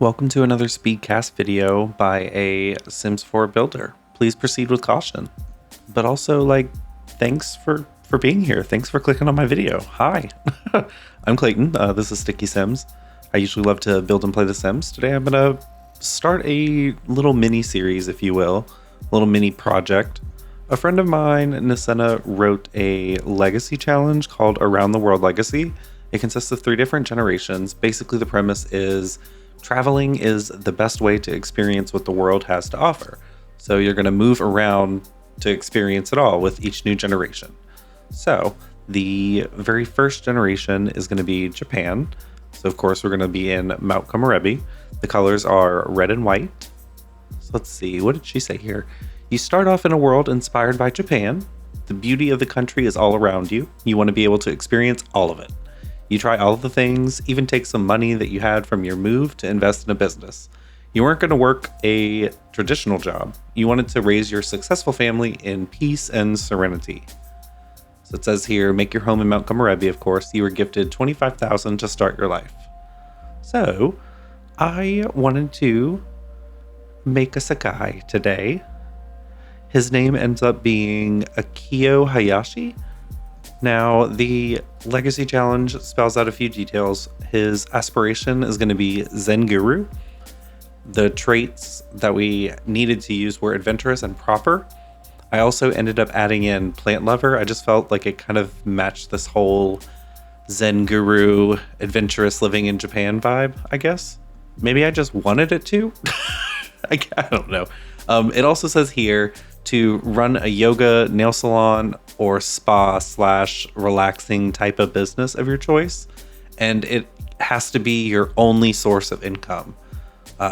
Welcome to another Speedcast video by a Sims 4 builder. Please proceed with caution. But also, thanks for being here. Thanks for clicking on my video. Hi, I'm Clayton. This is Sticky Sims. I usually love to build and play The Sims. Today I'm going to start a little mini-series, if you will, a little mini project. A friend of mine, Nisena, wrote a legacy challenge called Around the World Legacy. It consists of 3 different generations. Basically, the premise is traveling is the best way to experience what the world has to offer. So you're going to move around to experience it all with each new generation. So the very first generation is going to be Japan. So of course we're going to be in Mount Komorebi. The colors are red and white. So let's see, what did she say here? You start off in a world inspired by Japan. The beauty of the country is all around you. You want to be able to experience all of it. You try all of the things, even take some money that you had from your move to invest in a business. You weren't going to work a traditional job. You wanted to raise your successful family in peace and serenity. So it says here, make your home in Mount Komorebi, of course. You were gifted $25,000 to start your life. So I wanted to make us a guy today. His name ends up being Akio Hayashi. Now, the Legacy Challenge spells out a few details. His aspiration is going to be Zen Guru. The traits that we needed to use were adventurous and proper. I also ended up adding in Plant Lover. I just felt like it kind of matched this whole Zen Guru, adventurous living in Japan vibe, I guess. Maybe I just wanted it to. I don't know. It also says here to run a yoga, nail salon, or spa/relaxing type of business of your choice. And it has to be your only source of income.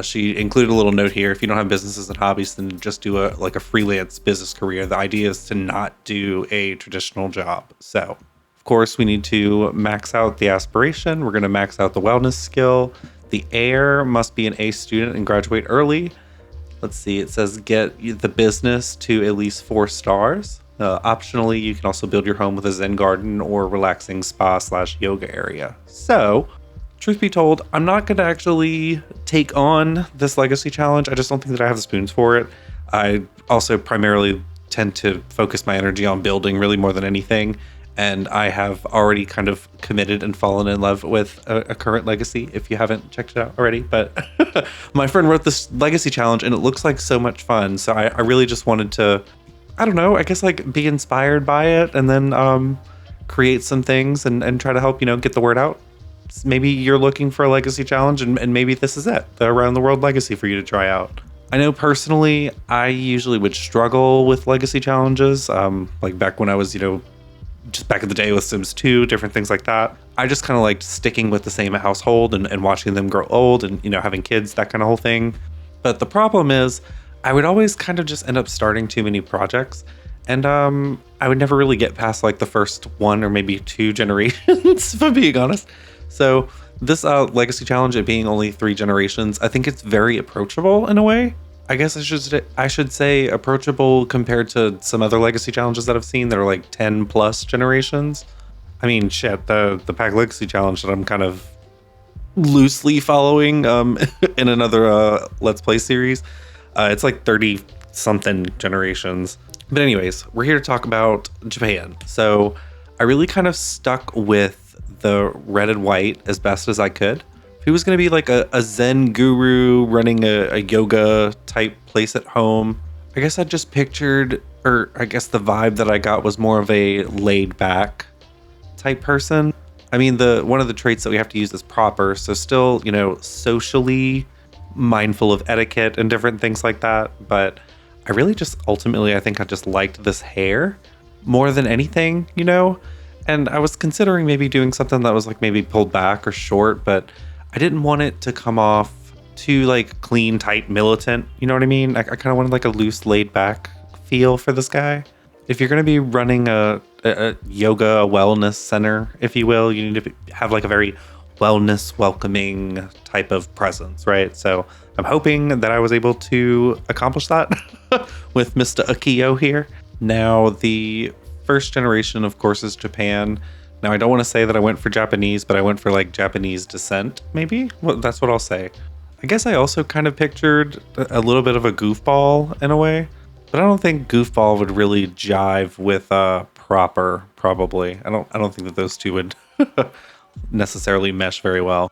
She included a little note here. If you don't have businesses and hobbies, then just do a freelance business career. The idea is to not do a traditional job. So, of course, we need to max out the aspiration. We're going to max out the wellness skill. The heir must be an A student and graduate early. Let's see, it says get the business to at least 4 stars. Optionally, you can also build your home with a Zen garden or relaxing spa/yoga area. So, truth be told, I'm not going to actually take on this legacy challenge. I just don't think that I have the spoons for it. I also primarily tend to focus my energy on building really more than anything. And I have already kind of committed and fallen in love with a current legacy, if you haven't checked it out already. But my friend wrote this legacy challenge and it looks like so much fun. So I really just wanted to, I don't know, I guess be inspired by it and then create some things and try to help, get the word out. Maybe you're looking for a legacy challenge and maybe this is it, the Around the World Legacy for you to try out. I know personally, I usually would struggle with legacy challenges. Like back when I was, just back in the day with Sims 2, different things like that. I just kind of liked sticking with the same household and watching them grow old and, having kids, that kind of whole thing. But the problem is I would always kind of just end up starting too many projects. And I would never really get past the first 1 or maybe 2 generations, if I'm being honest. So this legacy challenge, it being only 3 generations, I think it's very approachable in a way. I guess I should say approachable compared to some other legacy challenges that I've seen that are 10 plus generations. I mean, shit, the Pack Legacy Challenge that I'm kind of loosely following in another Let's Play series, it's 30 something generations. But anyways, we're here to talk about Japan. So I really kind of stuck with the red and white as best as I could. He was going to be a Zen guru running a yoga type place at home. I guess I just pictured, or I guess the vibe that I got was more of a laid back type person. I mean, one of the traits that we have to use is proper. So still, socially mindful of etiquette and different things like that. But I really just ultimately, I think I just liked this hair more than anything, And I was considering maybe doing something that was maybe pulled back or short, but I didn't want it to come off too clean, tight, militant. You know what I mean? I kind of wanted a loose, laid back feel for this guy. If you're going to be running a yoga, a wellness center, if you will, you need to have a very wellness, welcoming type of presence, right? So I'm hoping that I was able to accomplish that with Mr. Akio here. Now, the first generation, of course, is Japan. Now, I don't want to say that I went for Japanese, but I went for Japanese descent, maybe? Well, that's what I'll say. I guess I also kind of pictured a little bit of a goofball in a way, but I don't think goofball would really jive with proper. Probably, I don't think that those two would necessarily mesh very well.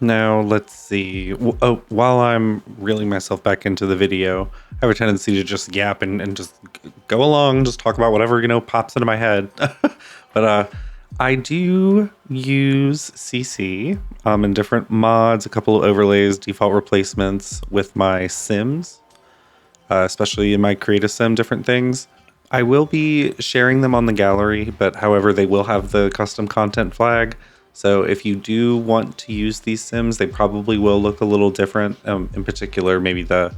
Now let's see. Oh, while I'm reeling myself back into the video, I have a tendency to just yap and just go along, just talk about whatever pops into my head. But I do use CC in different mods, a couple of overlays, default replacements with my Sims, especially in my Create a Sim, different things. I will be sharing them on the gallery, but however, they will have the custom content flag. So if you do want to use these Sims, they probably will look a little different. In particular, maybe the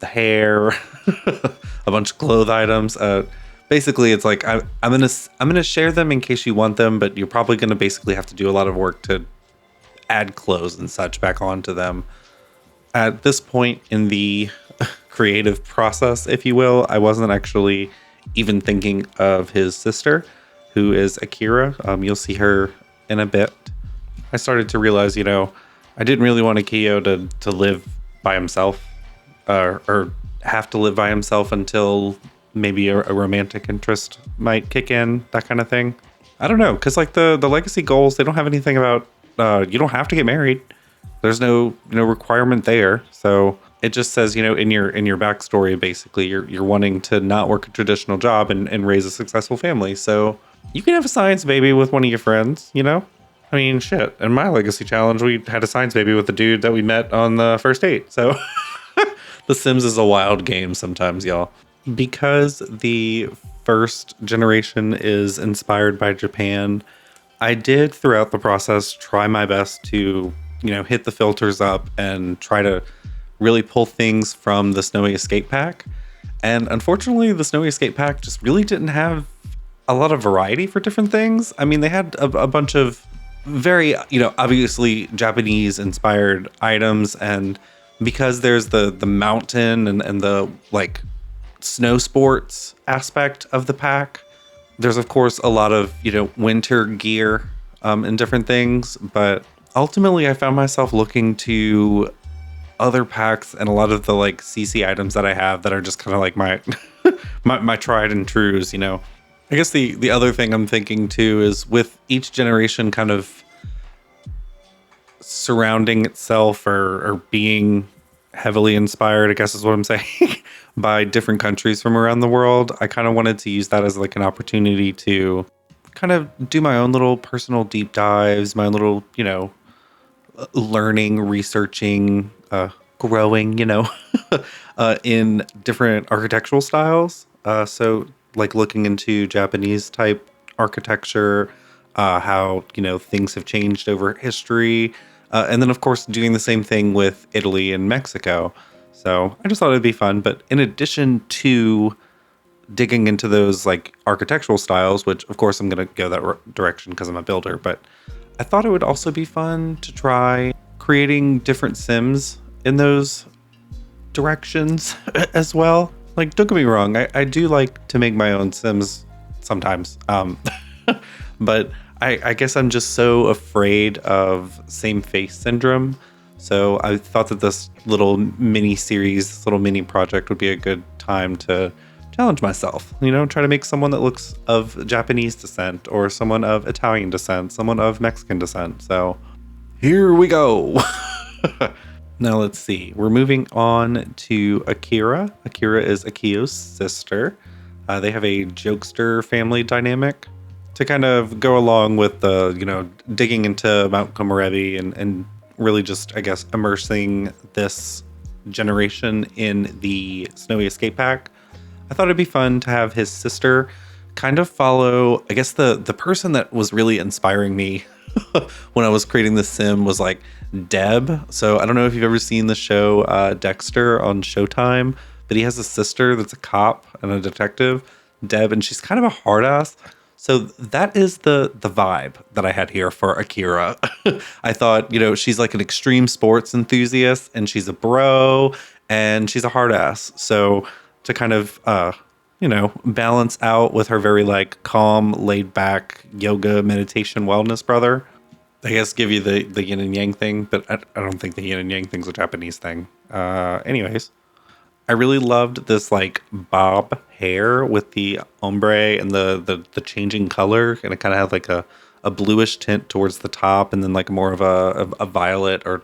hair, a bunch of clothes items. Basically, it's like I'm gonna share them in case you want them, but you're probably gonna basically have to do a lot of work to add clothes and such back onto them. At this point in the creative process, if you will, I wasn't actually even thinking of his sister, who is Akira. You'll see her in a bit. I started to realize, I didn't really want Akio to live by himself, or have to live by himself until maybe a romantic interest might kick in, that kind of thing. I don't know, because like the legacy goals, they don't have anything about you don't have to get married. There's no requirement there. So it just says, in your backstory, basically, you're wanting to not work a traditional job and raise a successful family. So you can have a science baby with one of your friends, I mean, shit. In my legacy challenge, we had a science baby with the dude that we met on the first date. So The Sims is a wild game sometimes, y'all. Because the first generation is inspired by Japan, I did throughout the process try my best to, hit the filters up and try to really pull things from the Snowy Escape Pack. And unfortunately, the Snowy Escape Pack just really didn't have a lot of variety for different things. I mean, they had a bunch of very, obviously Japanese inspired items. And because there's the mountain and the like snow sports aspect of the pack, there's of course a lot of, winter gear and different things. But ultimately I found myself looking to other packs and a lot of the like CC items that I have that are just kind of like my my tried and trues, I guess the other thing I'm thinking too is with each generation kind of surrounding itself or being heavily inspired, I guess is what I'm saying, by different countries from around the world. I kind of wanted to use that as like an opportunity to kind of do my own little personal deep dives, my own little, learning, researching, growing, in different architectural styles. So like looking into Japanese type architecture, how, things have changed over history. And then of course doing the same thing with Italy and Mexico. So I just thought it'd be fun. But in addition to digging into those like architectural styles, which of course I'm going to go that direction because I'm a builder, but I thought it would also be fun to try creating different Sims in those directions as well. Like, don't get me wrong, I do like to make my own Sims sometimes. But I guess I'm just so afraid of same face syndrome. So I thought that this little mini series, this little mini project would be a good time to challenge myself, try to make someone that looks of Japanese descent or someone of Italian descent, someone of Mexican descent. So here we go. Now let's see. We're moving on to Akira. Akira is Akio's sister. They have a jokester family dynamic to kind of go along with the, digging into Mount Komorebi and really just, I guess, immersing this generation in the Snowy Escape Pack. I thought it'd be fun to have his sister kind of follow, I guess the person that was really inspiring me when I was creating the sim was like Deb. So I don't know if you've ever seen the show Dexter on Showtime, but he has a sister that's a cop and a detective, Deb, and she's kind of a hard ass. So that is the vibe that I had here for Akira. I thought, she's like an extreme sports enthusiast and she's a bro and she's a hard ass. So to kind of, balance out with her very like calm, laid back yoga, meditation, wellness brother, I guess give you the yin and yang thing, but I don't think the yin and yang thing's a Japanese thing. Anyways, I really loved this like bob hair with the ombre and the changing color, and it kind of had like a bluish tint towards the top, and then like more of a violet or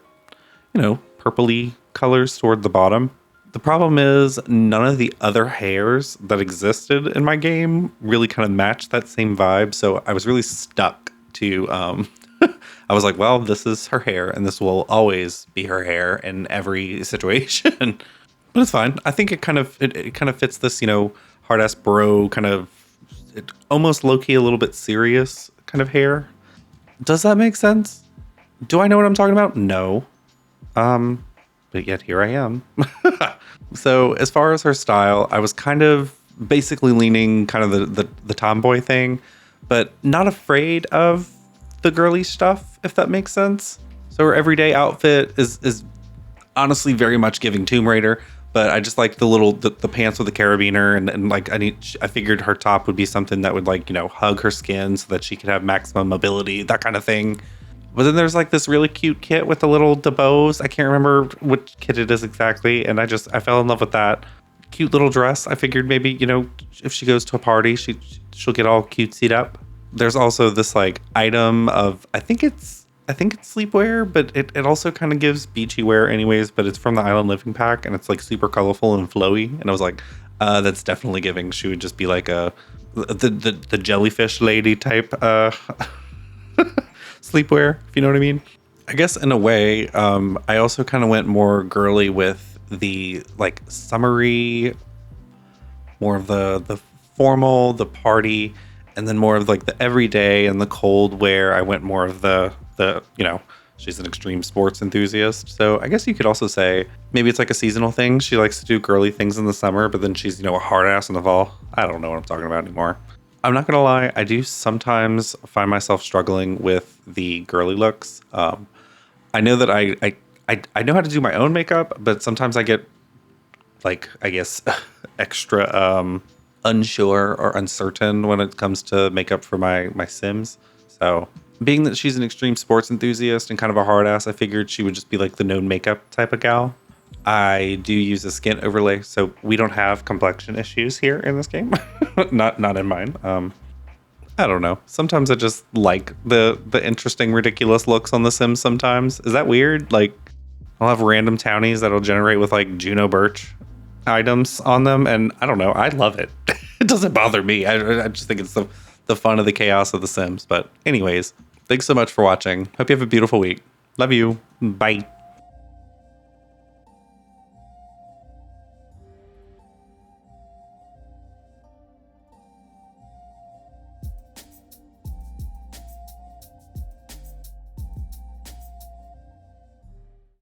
purpley colors toward the bottom. The problem is none of the other hairs that existed in my game really kind of matched that same vibe, so I was really stuck to I was like, well, this is her hair, and this will always be her hair in every situation. But it's fine. I think it kind of fits this, hard ass bro kind of almost low key a little bit serious kind of hair. Does that make sense? Do I know what I'm talking about? No. But yet here I am. So as far as her style, I was kind of basically leaning kind of the tomboy thing, but not afraid of the girly stuff, if that makes sense. So her everyday outfit is honestly very much giving Tomb Raider, but I just like the pants with the carabiner, and like I figured her top would be something that would like, hug her skin so that she could have maximum mobility, that kind of thing. But then there's like this really cute kit with the little DeBows. I can't remember which kit it is exactly, and I fell in love with that cute little dress. I figured maybe, if she goes to a party, she'll get all cutesied up. There's also this like item of I think it's sleepwear, but it also kind of gives beachy wear anyways, but it's from the Island Living Pack, and it's like super colorful and flowy, and I was like, that's definitely giving. She would just be like the jellyfish lady type sleepwear, if you know what I mean. I guess in a way, I also kind of went more girly with the like summery, more of the formal, the party, and then more of like the everyday and the cold wear. I went more of the she's an extreme sports enthusiast. So I guess you could also say maybe it's like a seasonal thing. She likes to do girly things in the summer, but then she's, a hard ass in the fall. I don't know what I'm talking about anymore. I'm not going to lie. I do sometimes find myself struggling with the girly looks. I know that I know how to do my own makeup, but sometimes I get like, I guess, extra unsure or uncertain when it comes to makeup for my Sims. So being that she's an extreme sports enthusiast and kind of a hard ass, I figured she would just be like the no makeup type of gal. I do use a skin overlay, so we don't have complexion issues here in this game. not in mine. I don't know. Sometimes I just like the interesting, ridiculous looks on The Sims sometimes. Is that weird? Like, I'll have random townies that'll generate with like Juno Birch items on them, and I don't know. I love it. It doesn't bother me. I just think it's the fun of the chaos of The Sims. But anyways, thanks so much for watching. Hope you have a beautiful week. Love you. Bye.